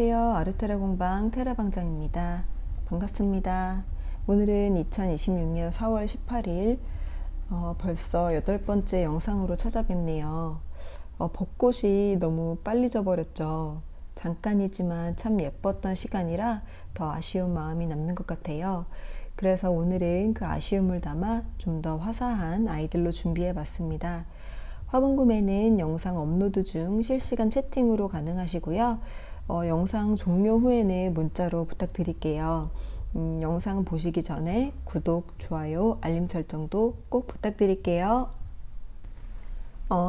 안녕하세요. 아르테라 공방 테라방장입니다. 반갑습니다. 오늘은 2026년 4월 18일 벌써 8번째 영상으로 찾아뵙네요. 벚꽃이 너무 빨리 져버렸죠. 잠깐이지만 참 예뻤던 시간이라 더 아쉬운 마음이 남는 것 같아요. 그래서 오늘은 그 아쉬움을 담아 좀 더 화사한 아이들로 준비해 봤습니다. 화분 구매는 영상 업로드 중 실시간 채팅으로 가능하시고요. 영상 종료 후에는 문자로 부탁드릴게요. 영상 보시기 전에 구독, 좋아요, 알림 설정도 꼭 부탁드릴게요.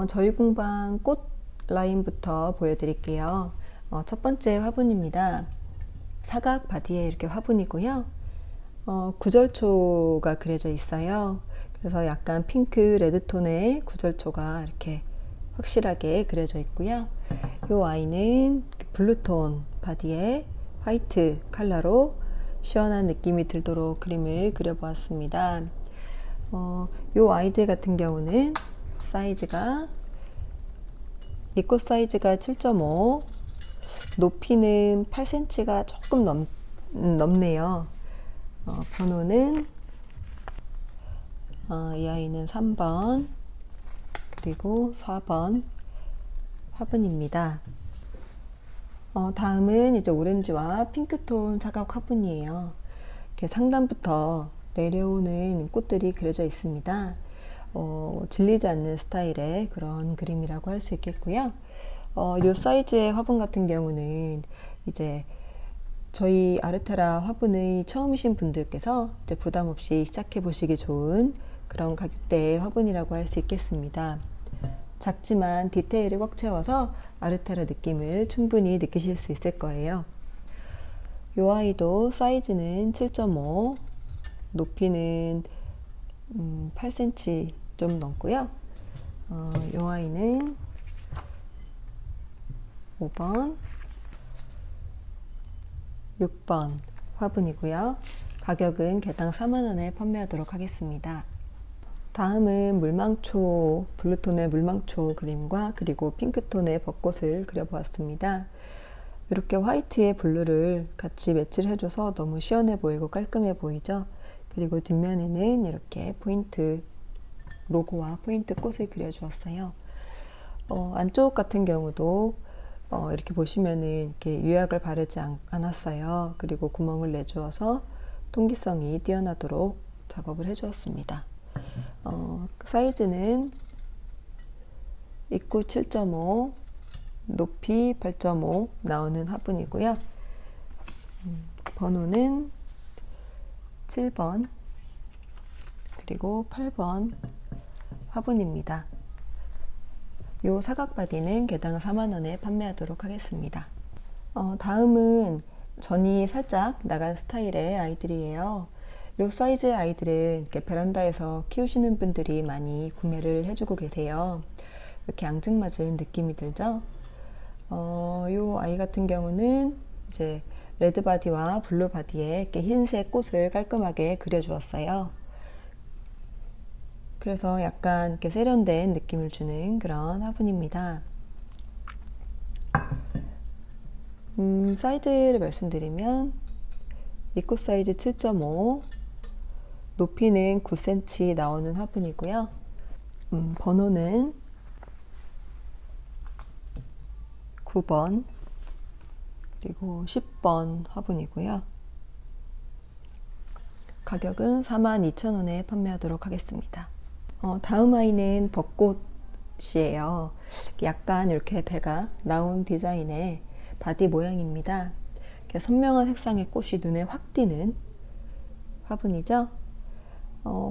저희 공방 꽃 라인부터 보여드릴게요. 첫 번째 화분입니다. 사각 바디에 이렇게 화분이고요. 구절초가 그려져 있어요. 그래서 약간 핑크 레드톤의 구절초가 이렇게 확실하게 그려져 있고요. 이 아이는 블루톤 바디에 화이트 컬러로 시원한 느낌이 들도록 그림을 그려보았습니다. 이 아이들 같은 경우는 사이즈가 이 꽃 사이즈가 7.5, 높이는 8cm가 조금 넘네요. 번호는 이 아이는 3번 그리고 4번 화분입니다. 다음은 이제 오렌지와 핑크톤 사각 화분이에요. 이렇게 상단부터 내려오는 꽃들이 그려져 있습니다. 질리지 않는 스타일의 그런 그림이라고 할 수 있겠고요. 이 사이즈의 화분 같은 경우는 이제 저희 아르테라 화분의 처음이신 분들께서 이제 부담 없이 시작해 보시기 좋은 그런 가격대의 화분이라고 할 수 있겠습니다. 작지만 디테일을 꽉 채워서 아르테라 느낌을 충분히 느끼실 수 있을 거예요. 이 아이도 사이즈는 7.5, 높이는 8cm 좀 넘고요. 이 아이는 5번, 6번 화분이고요. 가격은 개당 4만원에 판매하도록 하겠습니다. 다음은 물망초, 블루톤의 물망초 그림과 그리고 핑크톤의 벚꽃을 그려보았습니다. 이렇게 화이트에 블루를 같이 매치를 해줘서 너무 시원해 보이고 깔끔해 보이죠. 그리고 뒷면에는 이렇게 포인트 로고와 포인트 꽃을 그려주었어요. 안쪽 같은 경우도 이렇게 보시면은 이렇게 유약을 바르지 않았어요. 그리고 구멍을 내주어서 통기성이 뛰어나도록 작업을 해주었습니다. 사이즈는 입구 7.5, 높이 8.5 나오는 화분이고요. 번호는 7번 그리고 8번 화분입니다. 요 사각 바디는 개당 4만원에 판매하도록 하겠습니다. 다음은 전이 살짝 나간 스타일의 아이들이에요. 요 사이즈의 아이들은 이렇게 베란다에서 키우시는 분들이 많이 구매를 해주고 계세요. 이렇게 앙증맞은 느낌이 들죠? 요 아이 같은 경우는 이제 레드 바디와 블루 바디에 이렇게 흰색 꽃을 깔끔하게 그려주었어요. 그래서 약간 이렇게 세련된 느낌을 주는 그런 화분입니다. 사이즈를 말씀드리면 이 꽃 사이즈 7.5, 높이는 9cm 나오는 화분이고요. 번호는 9번 그리고 10번 화분이고요. 가격은 42,000원에 판매하도록 하겠습니다. 다음 아이는 벚꽃이에요. 약간 이렇게 배가 나온 디자인의 바디 모양입니다. 이렇게 선명한 색상의 꽃이 눈에 확 띄는 화분이죠.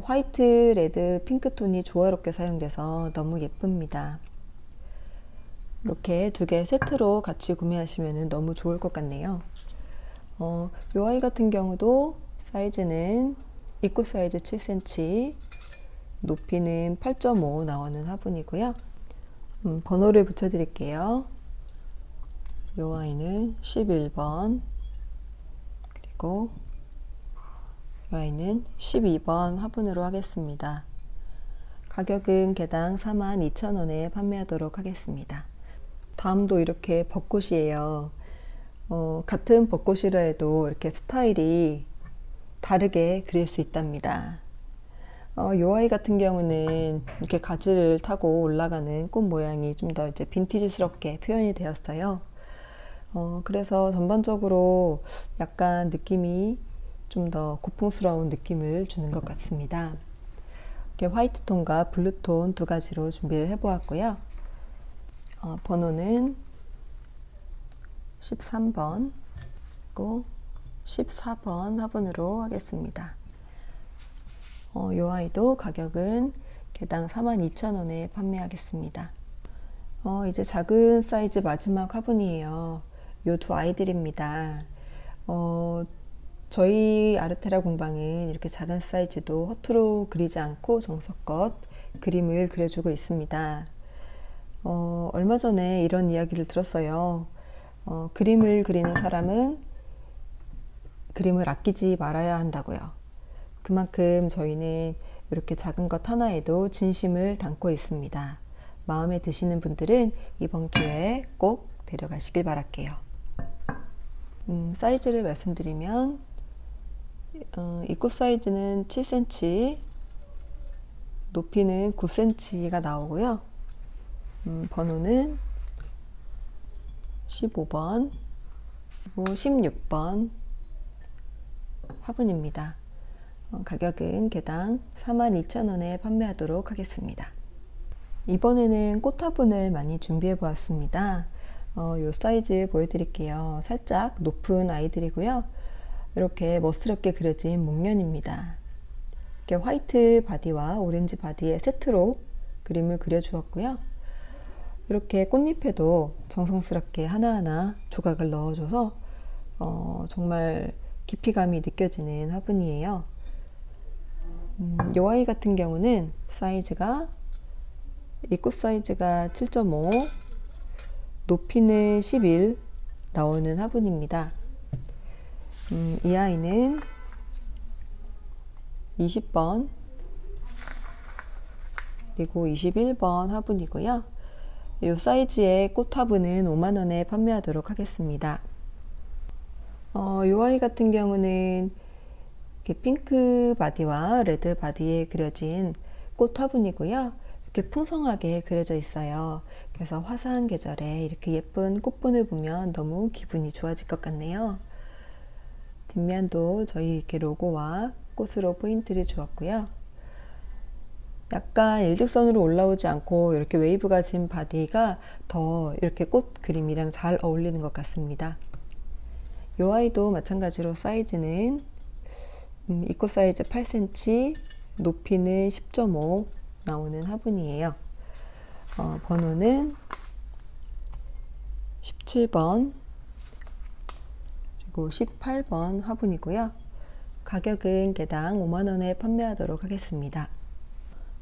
화이트, 레드, 핑크톤이 조화롭게 사용돼서 너무 예쁩니다. 이렇게 두 개 세트로 같이 구매하시면 너무 좋을 것 같네요. 이 아이 같은 경우도 사이즈는 입구 사이즈 7cm, 높이는 8.5 나오는 화분이고요. 번호를 붙여드릴게요. 이 아이는 11번 그리고 이 아이는 12번 화분으로 하겠습니다. 가격은 개당 42,000원에 판매하도록 하겠습니다. 다음도 이렇게 벚꽃이에요. 같은 벚꽃이라 해도 이렇게 스타일이 다르게 그릴 수 있답니다. 이 아이 같은 경우는 이렇게 가지를 타고 올라가는 꽃 모양이 좀 더 이제 빈티지스럽게 표현이 되었어요. 그래서 전반적으로 약간 느낌이 좀 더 고풍스러운 느낌을 주는 것 같습니다. 이렇게 화이트 톤과 블루 톤 두 가지로 준비를 해보았고요. 번호는 13번 그리고 14번 화분으로 하겠습니다. 이 아이도 가격은 개당 42,000원에 판매하겠습니다. 이제 작은 사이즈 마지막 화분이에요. 이 두 아이들입니다. 저희 아르테라 공방은 이렇게 작은 사이즈도 허투루 그리지 않고 정성껏 그림을 그려주고 있습니다. 얼마 전에 이런 이야기를 들었어요. 그림을 그리는 사람은 그림을 아끼지 말아야 한다고요. 그만큼 저희는 이렇게 작은 것 하나에도 진심을 담고 있습니다. 마음에 드시는 분들은 이번 기회에 꼭 데려가시길 바랄게요. 사이즈를 말씀드리면 입구 사이즈는 7cm, 높이는 9cm가 나오고요. 번호는 15번, 그리고 16번 화분입니다. 가격은 개당 42,000원에 판매하도록 하겠습니다. 이번에는 꽃 화분을 많이 준비해 보았습니다. 이 사이즈 보여드릴게요. 살짝 높은 아이들이고요. 이렇게 멋스럽게 그려진 목련입니다. 이렇게 화이트 바디와 오렌지 바디의 세트로 그림을 그려주었고요. 이렇게 꽃잎에도 정성스럽게 하나하나 조각을 넣어줘서 정말 깊이감이 느껴지는 화분이에요. 이 아이 같은 경우는 사이즈가 입구 사이즈가 7.5, 높이는 11 나오는 화분입니다. 이 아이는 20번 그리고 21번 화분이고요. 이 사이즈의 꽃 화분은 5만원에 판매하도록 하겠습니다. 이 아이 같은 경우는 이렇게 핑크 바디와 레드 바디에 그려진 꽃 화분이고요. 이렇게 풍성하게 그려져 있어요. 그래서 화사한 계절에 이렇게 예쁜 꽃분을 보면 너무 기분이 좋아질 것 같네요. 뒷면도 저희 이렇게 로고와 꽃으로 포인트를 주었고요. 약간 일직선으로 올라오지 않고 이렇게 웨이브가 진 바디가 더 이렇게 꽃 그림이랑 잘 어울리는 것 같습니다. 이 아이도 마찬가지로 사이즈는 입구 사이즈 8cm, 높이는 10.5 나오는 화분이에요. 번호는 17번 그리고 18번 화분이고요. 가격은 개당 5만원에 판매하도록 하겠습니다.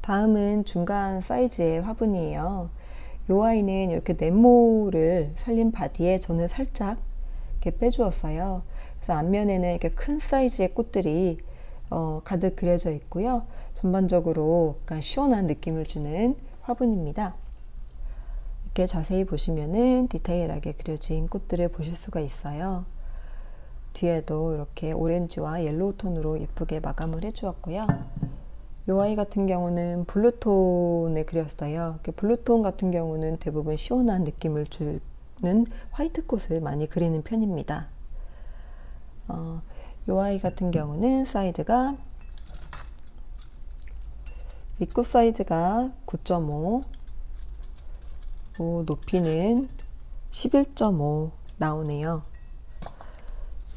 다음은 중간 사이즈의 화분이에요. 이 아이는 이렇게 네모를 살린 바디에 저는 살짝 이렇게 빼주었어요. 그래서 앞면에는 이렇게 큰 사이즈의 꽃들이 가득 그려져 있고요. 전반적으로 약간 시원한 느낌을 주는 화분입니다. 이렇게 자세히 보시면은 디테일하게 그려진 꽃들을 보실 수가 있어요. 뒤에도 이렇게 오렌지와 옐로우 톤으로 예쁘게 마감을 해주었고요. 이 아이 같은 경우는 블루톤에 그렸어요. 블루톤 같은 경우는 대부분 시원한 느낌을 주는 화이트 꽃을 많이 그리는 편입니다. 이 아이 같은 경우는 사이즈가 입구 사이즈가 9.5, 높이는 11.5 나오네요.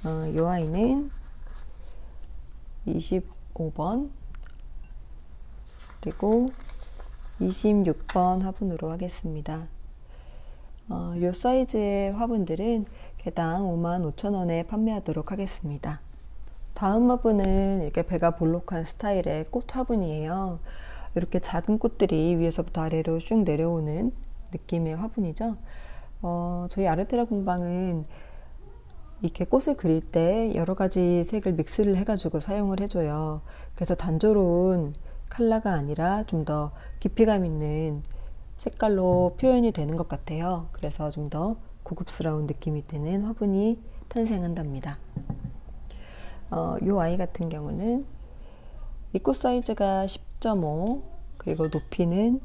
이 아이는 25번 그리고 26번 화분으로 하겠습니다. 이 사이즈의 화분들은 개당 55,000원에 판매하도록 하겠습니다. 다음 화분은 이렇게 배가 볼록한 스타일의 꽃 화분이에요. 이렇게 작은 꽃들이 위에서부터 아래로 쭉 내려오는 느낌의 화분이죠. 저희 아르테라 공방은 이렇게 꽃을 그릴 때 여러 가지 색을 믹스를 해가지고 사용을 해줘요. 그래서 단조로운 컬러가 아니라 좀 더 깊이감 있는 색깔로 표현이 되는 것 같아요. 그래서 좀 더 고급스러운 느낌이 드는 화분이 탄생한답니다. 요 아이 같은 경우는 입구 사이즈가 10.5 그리고 높이는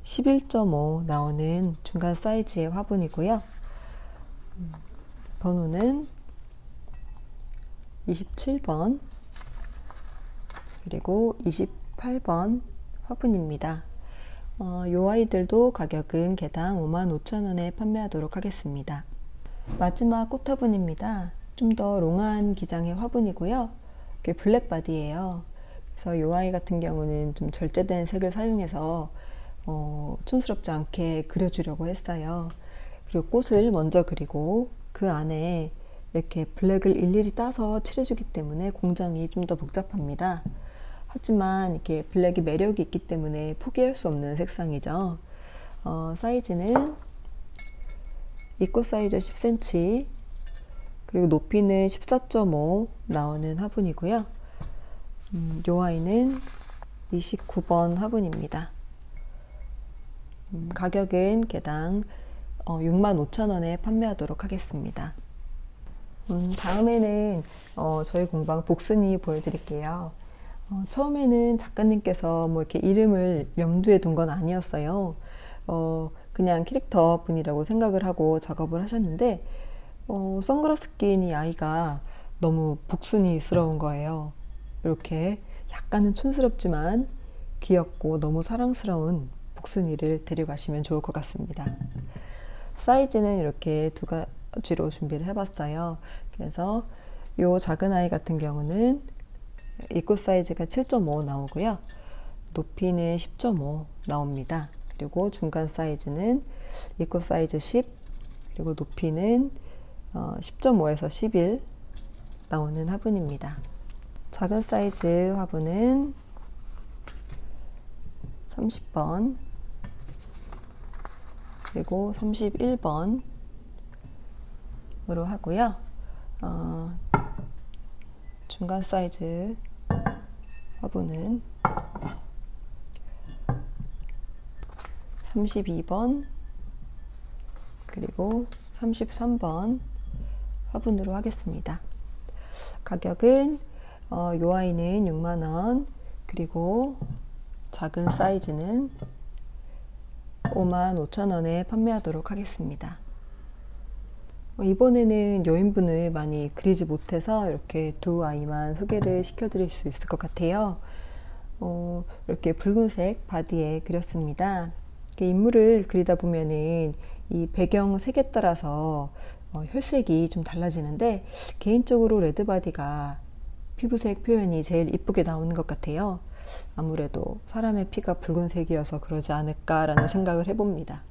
11.5 나오는 중간 사이즈의 화분이고요. 번호는 27번 그리고 28번 화분입니다. 요 아이들도 가격은 개당 55,000원에 판매하도록 하겠습니다. 마지막 꽃화분입니다. 좀 더 롱한 기장의 화분이고요. 블랙 바디예요. 그래서 요 아이 같은 경우는 좀 절제된 색을 사용해서 촌스럽지 않게 그려주려고 했어요. 그리고 꽃을 먼저 그리고 그 안에 이렇게 블랙을 일일이 따서 칠해주기 때문에 공정이 좀 더 복잡합니다. 하지만 이렇게 블랙이 매력이 있기 때문에 포기할 수 없는 색상이죠. 사이즈는 입구 사이즈 10cm 그리고 높이는 14.5 나오는 화분이고요. 요 아이는 29번 화분입니다. 가격은 개당 65,000원에 판매하도록 하겠습니다. 다음에는 저희 공방 복순이 보여드릴게요. 처음에는 작가님께서 뭐 이렇게 이름을 염두에 둔 건 아니었어요. 그냥 캐릭터 분이라고 생각을 하고 작업을 하셨는데, 선글라스 낀 이 아이가 너무 복순이스러운 거예요. 이렇게 약간은 촌스럽지만 귀엽고 너무 사랑스러운 복순이를 데려가시면 좋을 것 같습니다. 사이즈는 이렇게 두 가지로 준비를 해봤어요. 그래서 이 작은 아이 같은 경우는 입구 사이즈가 7.5 나오고요. 높이는 10.5 나옵니다. 그리고 중간 사이즈는 입구 사이즈 10 그리고 높이는 10.5에서 11 나오는 화분입니다. 작은 사이즈 화분은 30번 그리고 31번으로 하고요. 중간 사이즈 화분은 32번 그리고 33번 화분으로 하겠습니다. 가격은 요 아이는 6만원 그리고 작은 사이즈는 55,000원에 판매하도록 하겠습니다. 이번에는 여인분을 많이 그리지 못해서 이렇게 두 아이만 소개를 시켜드릴 수 있을 것 같아요. 이렇게 붉은색 바디에 그렸습니다. 인물을 그리다 보면은 이 배경 색에 따라서 혈색이 좀 달라지는데 개인적으로 레드 바디가 피부색 표현이 제일 이쁘게 나오는 것 같아요. 아무래도 사람의 피가 붉은색이어서 그러지 않을까라는 생각을 해봅니다.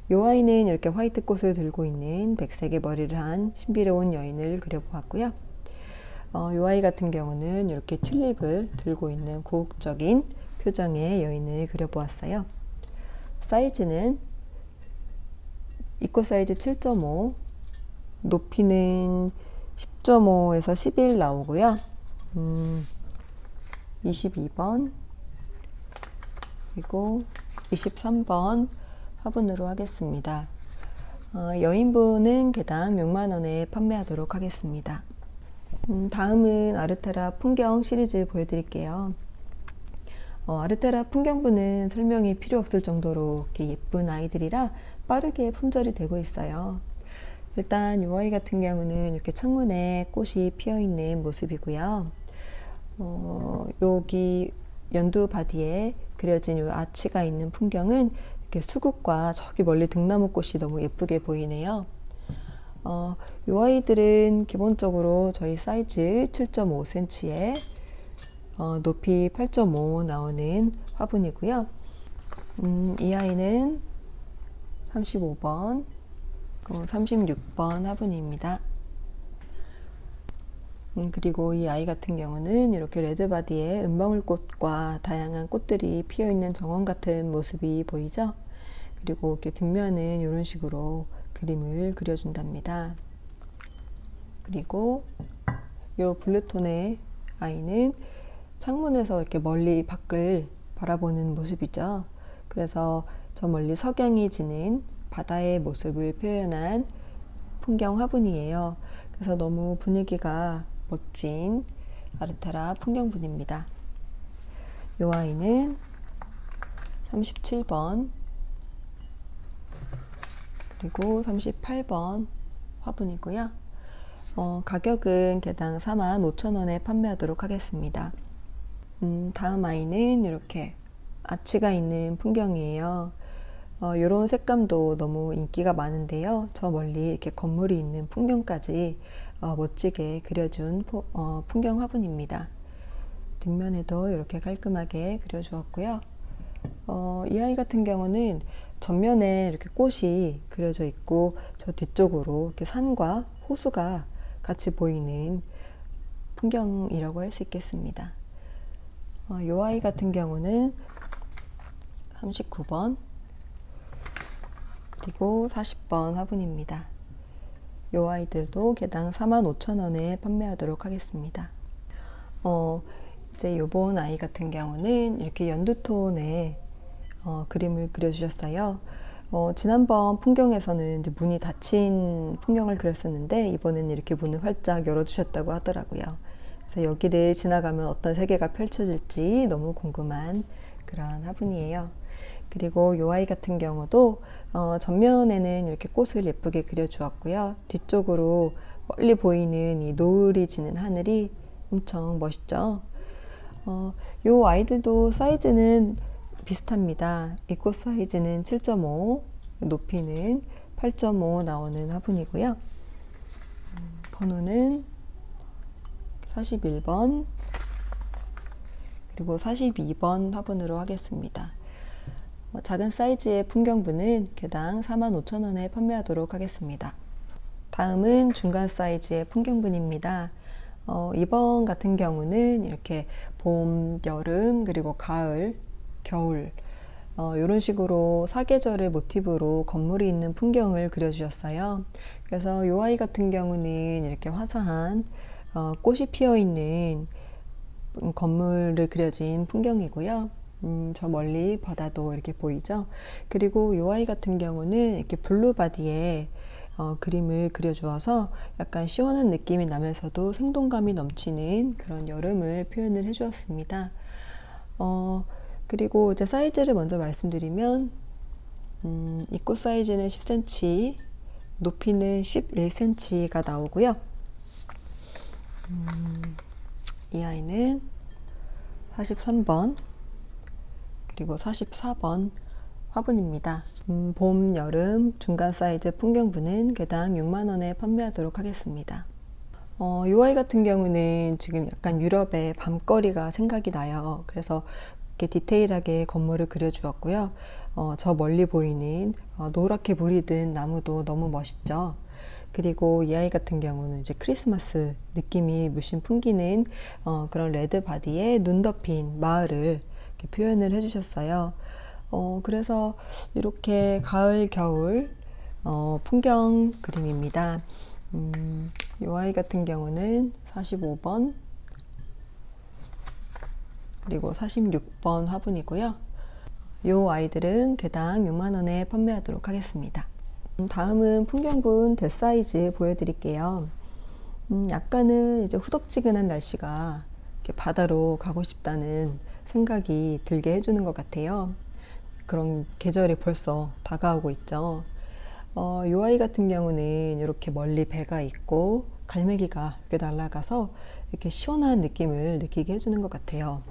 이 아이는 이렇게 화이트 꽃을 들고 있는 백색의 머리를 한 신비로운 여인을 그려보았고요. 이 아이 같은 경우는 이렇게 튤립을 들고 있는 고혹적인 표정의 여인을 그려보았어요. 사이즈는 입구 사이즈 7.5, 높이는 10.5에서 11 나오고요. 22번 그리고 23번 화분으로 하겠습니다. 여인분은 개당 6만원에 판매하도록 하겠습니다. 다음은 아르테라 풍경 시리즈 보여드릴게요. 아르테라 풍경분은 설명이 필요 없을 정도로 이렇게 예쁜 아이들이라 빠르게 품절이 되고 있어요. 일단 이 아이 같은 경우는 이렇게 창문에 꽃이 피어 있는 모습이고요. 여기 연두 바디에 그려진 이 아치가 있는 풍경은 이렇게 수국과 저기 멀리 등나무 꽃이 너무 예쁘게 보이네요. 이 아이들은 기본적으로 저희 사이즈 7.5cm에 높이 8.5 나오는 화분이고요. 이 아이는 35번, 36번 화분입니다. 그리고 이 아이 같은 경우는 이렇게 레드바디에 은방울꽃과 다양한 꽃들이 피어있는 정원 같은 모습이 보이죠? 그리고 이렇게 뒷면은 이런 식으로 그림을 그려준답니다. 그리고 이 블루톤의 아이는 창문에서 이렇게 멀리 밖을 바라보는 모습이죠. 그래서 저 멀리 석양이 지는 바다의 모습을 표현한 풍경 화분이에요. 그래서 너무 분위기가 멋진 아르테라 풍경분입니다. 이 아이는 37번 그리고 38번 화분이고요. 가격은 개당 45,000원에 판매하도록 하겠습니다. 다음 아이는 이렇게 아치가 있는 풍경이에요. 이런 색감도 너무 인기가 많은데요. 저 멀리 이렇게 건물이 있는 풍경까지 멋지게 그려준 풍경 화분입니다. 뒷면에도 이렇게 깔끔하게 그려주었고요. 이 아이 같은 경우는 전면에 이렇게 꽃이 그려져 있고 저 뒤쪽으로 이렇게 산과 호수가 같이 보이는 풍경이라고 할 수 있겠습니다. 이 아이 같은 경우는 39번 그리고 40번 화분입니다. 이 아이들도 개당 45,000원에 판매하도록 하겠습니다. 이제 요번 아이 같은 경우는 이렇게 연두톤의 그림을 그려주셨어요. 지난번 풍경에서는 이제 문이 닫힌 풍경을 그렸었는데 이번에는 이렇게 문을 활짝 열어주셨다고 하더라고요. 그래서 여기를 지나가면 어떤 세계가 펼쳐질지 너무 궁금한 그런 화분이에요. 그리고 이 아이 같은 경우도 전면에는 이렇게 꽃을 예쁘게 그려주었고요. 뒤쪽으로 멀리 보이는 이 노을이 지는 하늘이 엄청 멋있죠. 이 아이들도 사이즈는 비슷합니다. 이 꽃 사이즈는 7.5, 높이는 8.5 나오는 화분이고요. 번호는 41번 그리고 42번 화분으로 하겠습니다. 작은 사이즈의 풍경분은 개당 45,000원에 판매하도록 하겠습니다. 다음은 중간 사이즈의 풍경분입니다. 이번 같은 경우는 이렇게 봄, 여름, 그리고 가을, 겨울 이런 식으로 사계절을 모티브로 건물이 있는 풍경을 그려주셨어요. 그래서 이 아이 같은 경우는 이렇게 화사한 꽃이 피어 있는 건물을 그려진 풍경이고요. 저 멀리 바다도 이렇게 보이죠. 그리고 이 아이 같은 경우는 이렇게 블루 바디에 그림을 그려주어서 약간 시원한 느낌이 나면서도 생동감이 넘치는 그런 여름을 표현을 해주었습니다. 그리고 이제 사이즈를 먼저 말씀드리면 이 꽃 사이즈는 10cm, 높이는 11cm가 나오고요. 이 아이는 43번 그리고 44번 화분입니다. 봄, 여름 중간 사이즈 풍경분은 개당 6만원에 판매하도록 하겠습니다. 이 아이 같은 경우는 지금 약간 유럽의 밤거리가 생각이 나요. 그래서 이렇게 디테일하게 건물을 그려주었고요. 저 멀리 보이는 노랗게 물이 든 나무도 너무 멋있죠. 그리고 이 아이 같은 경우는 이제 크리스마스 느낌이 물씬 풍기는 그런 레드 바디에 눈 덮인 마을을 이렇게 표현을 해주셨어요. 그래서 이렇게 가을, 겨울 풍경 그림입니다. 이 아이 같은 경우는 45번 그리고 46번 화분이고요. 이 아이들은 개당 6만원에 판매하도록 하겠습니다. 다음은 풍경분 대사이즈 보여드릴게요. 약간은 이제 후덥지근한 날씨가 이렇게 바다로 가고 싶다는 생각이 들게 해주는 것 같아요. 그런 계절이 벌써 다가오고 있죠. 이 아이 같은 경우는 이렇게 멀리 배가 있고 갈매기가 이렇게 날아가서 이렇게 시원한 느낌을 느끼게 해주는 것 같아요.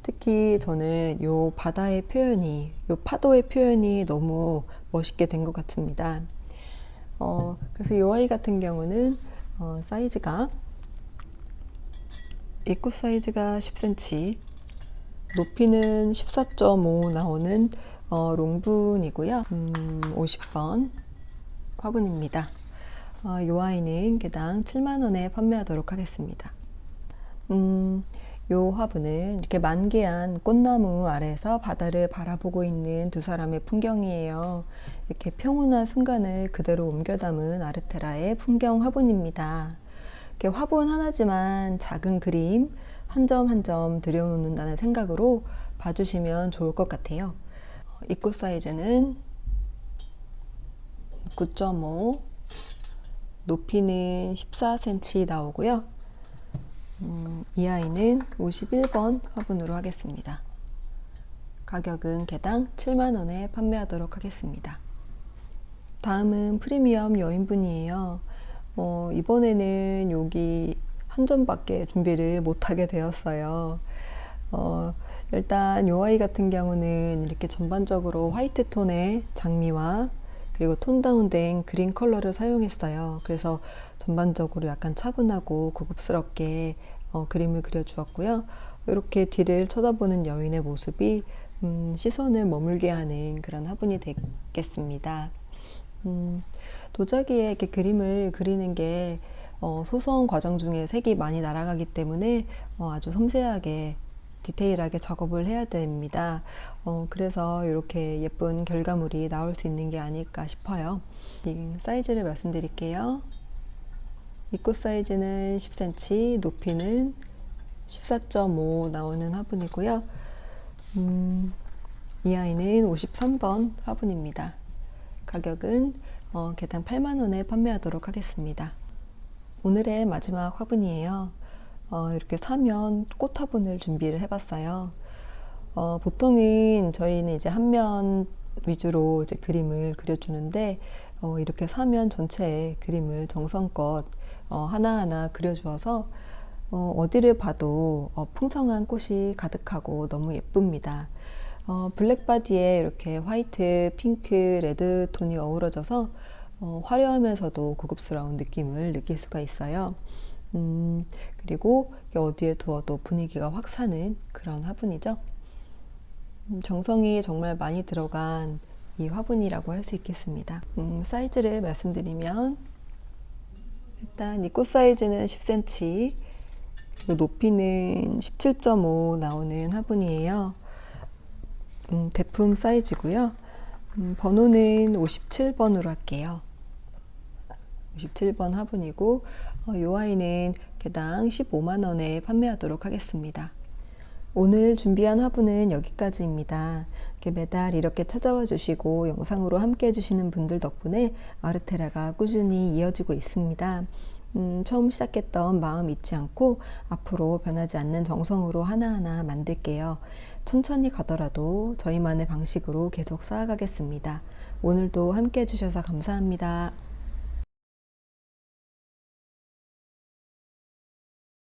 특히 저는 이 바다의 표현이, 이 파도의 표현이 너무 멋있게 된 것 같습니다. 그래서 이 아이 같은 경우는 사이즈가 이 꽃 사이즈가 10cm, 높이는 14.5 나오는 롱분이고요. 50번 화분입니다. 이 아이는 개당 7만원에 판매하도록 하겠습니다. 이 화분은 이렇게 만개한 꽃나무 아래에서 바다를 바라보고 있는 두 사람의 풍경이에요. 이렇게 평온한 순간을 그대로 옮겨 담은 아르테라의 풍경 화분입니다. 이렇게 화분 하나지만 작은 그림 한 점 한 점 들여놓는다는 생각으로 봐주시면 좋을 것 같아요. 이 꽃 사이즈는 9.5, 높이는 14cm 나오고요. 이 아이는 51번 화분으로 하겠습니다. 가격은 개당 7만원에 판매하도록 하겠습니다. 다음은 프리미엄 여인분이에요. 이번에는 여기 한 점밖에 준비를 못하게 되었어요. 일단 이 아이 같은 경우는 이렇게 전반적으로 화이트 톤의 장미와 그리고 톤 다운된 그린 컬러를 사용했어요. 그래서 전반적으로 약간 차분하고 고급스럽게 그림을 그려주었고요. 이렇게 뒤를 쳐다보는 여인의 모습이 시선을 머물게 하는 그런 화분이 되겠습니다. 도자기에 이렇게 그림을 그리는 게 소선 과정 중에 색이 많이 날아가기 때문에 아주 섬세하게 디테일하게 작업을 해야 됩니다. 그래서 이렇게 예쁜 결과물이 나올 수 있는 게 아닐까 싶어요. 사이즈를 말씀드릴게요. 입구 사이즈는 10cm, 높이는 14.5 나오는 화분이고요. 이 아이는 53번 화분입니다. 가격은 개당 8만원에 판매하도록 하겠습니다. 오늘의 마지막 화분이에요. 이렇게 사면 꽃 화분을 준비를 해봤어요. 보통은 저희는 이제 한 면 위주로 이제 그림을 그려주는데 이렇게 사면 전체에 그림을 정성껏 하나하나 그려주어서 어디를 봐도 풍성한 꽃이 가득하고 너무 예쁩니다. 블랙 바디에 이렇게 화이트, 핑크, 레드 톤이 어우러져서 화려하면서도 고급스러운 느낌을 느낄 수가 있어요. 그리고 어디에 두어도 분위기가 확 사는 그런 화분이죠. 정성이 정말 많이 들어간 이 화분이라고 할 수 있겠습니다. 사이즈를 말씀드리면 일단 이 꽃 사이즈는 10cm, 높이는 17.5 나오는 화분이에요. 대품 사이즈고요. 번호는 57번으로 할게요. 57번 화분이고 이 아이는 개당 15만원에 판매하도록 하겠습니다. 오늘 준비한 화분은 여기까지입니다. 매달 이렇게 찾아와 주시고 영상으로 함께 해주시는 분들 덕분에 아르테라가 꾸준히 이어지고 있습니다. 처음 시작했던 마음 잊지 않고 앞으로 변하지 않는 정성으로 하나하나 만들게요. 천천히 가더라도 저희만의 방식으로 계속 쌓아가겠습니다. 오늘도 함께 해주셔서 감사합니다.